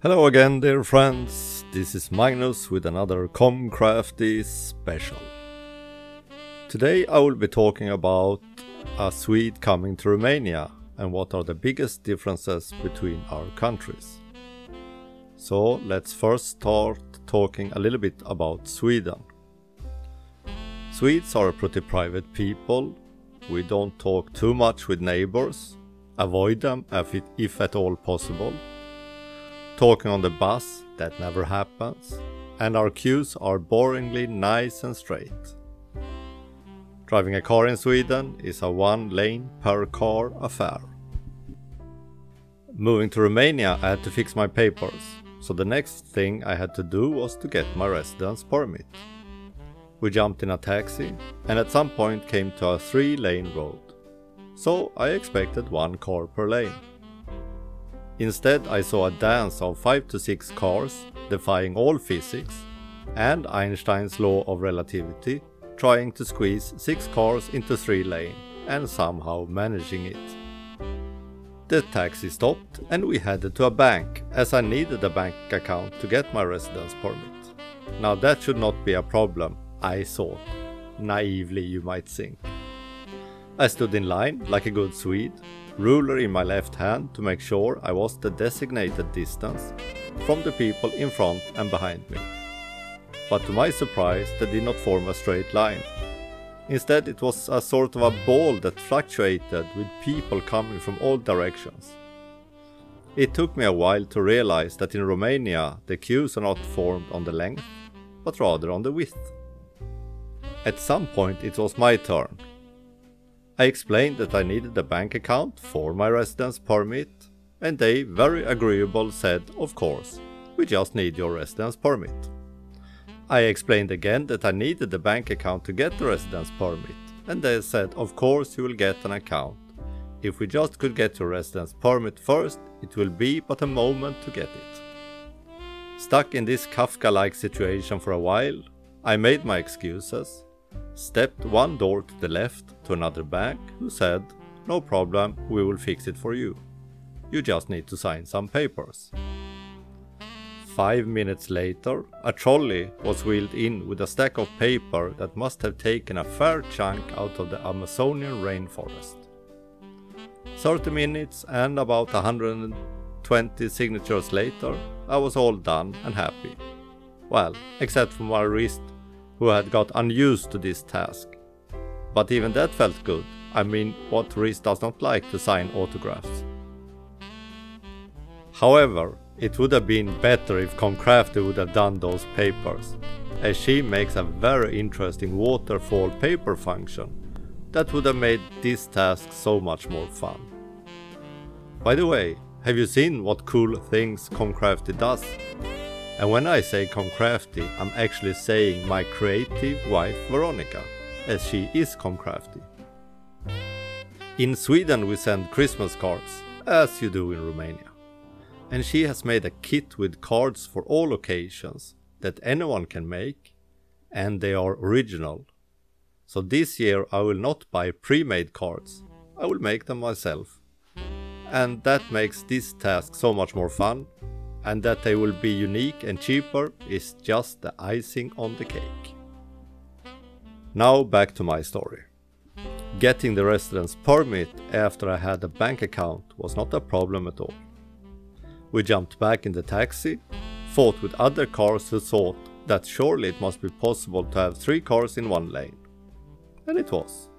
Hello again, dear friends, this is Magnus with another Comcrafty special. Today I will be talking about a Swede coming to Romania and what are the biggest differences between our countries. So let's first start talking a little bit about Sweden. Swedes are pretty private people. We don't talk too much with neighbors, avoid them if at all possible. Talking on the bus, that never happens, and our queues are boringly nice and straight. Driving a car in Sweden is a one lane per car affair. Moving to Romania, I had to fix my papers, so the next thing I had to do was to get my residence permit. We jumped in a taxi and at some point came to a 3-lane road, so I expected one car per lane. Instead, I saw a dance of 5 to 6 cars, defying all physics, and Einstein's law of relativity, trying to squeeze 6 cars into 3 lanes, and somehow managing it. The taxi stopped and we headed to a bank, as I needed a bank account to get my residence permit. Now that should not be a problem, I thought. Naively, you might think. I stood in line like a good Swede, ruler in my left hand to make sure I was the designated distance from the people in front and behind me. But to my surprise, they did not form a straight line. Instead, it was a sort of a ball that fluctuated with people coming from all directions. It took me a while to realize that in Romania the queues are not formed on the length, but rather on the width. At some point it was my turn. I explained that I needed a bank account for my residence permit, and they, very agreeable, said, of course, we just need your residence permit. I explained again that I needed a bank account to get the residence permit, and they said, of course you will get an account. If we just could get your residence permit first, it will be but a moment to get it. Stuck in this Kafka-like situation for a while, I made my excuses, stepped one door to the left to another bank who said, no problem, we will fix it for you. You just need to sign some papers. 5 minutes later, a trolley was wheeled in with a stack of paper that must have taken a fair chunk out of the Amazonian rainforest. 30 minutes and about 120 signatures later, I was all done and happy. Well, except for my wrist, who had got unused to this task. But even that felt good. I mean, what wrist does not like to sign autographs? However, it would have been better if Comcrafty would have done those papers, as she makes a very interesting waterfall paper function that would have made this task so much more fun. By the way, have you seen what cool things Comcrafty does? And when I say Comcrafty, I'm actually saying my creative wife Veronica, as she is Comcrafty. In Sweden we send Christmas cards, as you do in Romania. And she has made a kit with cards for all occasions that anyone can make, and they are original. So this year I will not buy pre-made cards, I will make them myself. And that makes this task so much more fun. And that they will be unique and cheaper is just the icing on the cake. Now back to my story. Getting the residence permit after I had a bank account was not a problem at all. We jumped back in the taxi, fought with other cars who thought that surely it must be possible to have 3 cars in one lane. And it was.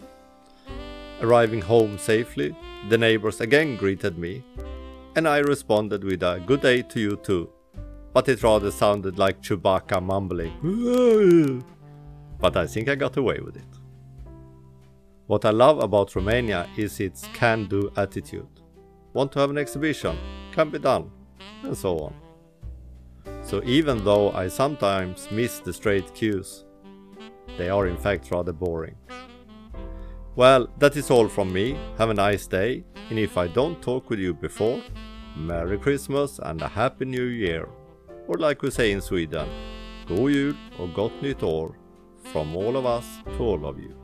Arriving home safely, the neighbors again greeted me, and I responded with a good day to you too, but it rather sounded like Chewbacca mumbling, but I think I got away with it. What I love about Romania is its can-do attitude. Want to have an exhibition? Can be done, and so on. So even though I sometimes miss the straight queues, they are in fact rather boring. Well, that is all from me. Have a nice day, and if I don't talk with you before, Merry Christmas and a Happy New Year. Or like we say in Sweden, God Jul och Gott Nytt År, from all of us to all of you.